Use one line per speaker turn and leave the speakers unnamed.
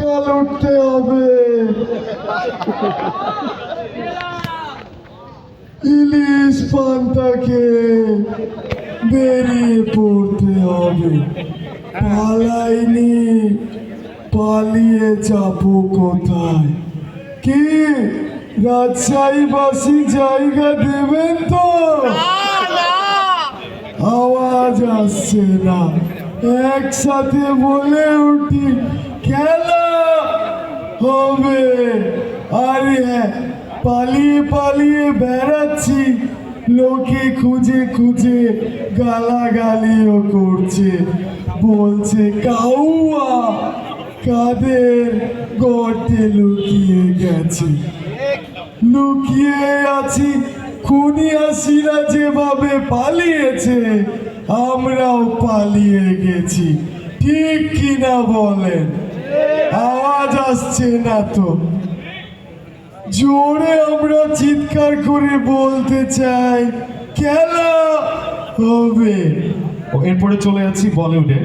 সকাল উঠতে হবে, ইলিশ পান্তাকে বেরিয়ে পড়তে হবে। পালাইনি, পালিয়ে যাবো কোথায়? কি রাজশাহীবাসী জায়গা দেবেন তো? আওয়াজ আসছে না, একসাথে বলে উঠি খেলা হবে। আরে হ্যাঁ, পালিয়ে পালিয়ে বেড়াচ্ছি, লোকে খুঁজে খুঁজে গালাগালিও করছে, বলছে কাউয়া কাদের গর্তে লুকিয়ে গেছে। লুকিয়ে আছি, খুনিয়াসীরা যেভাবে পালিয়েছে আমরাও পালিয়ে গেছি, ঠিক কিনা বলেন? আওয়াজ আসছে না তো? জোরে আমরা চিৎকার করে বলতে চাই খেলা হবে।
এরপরে চলে যাচ্ছি বলিউডে।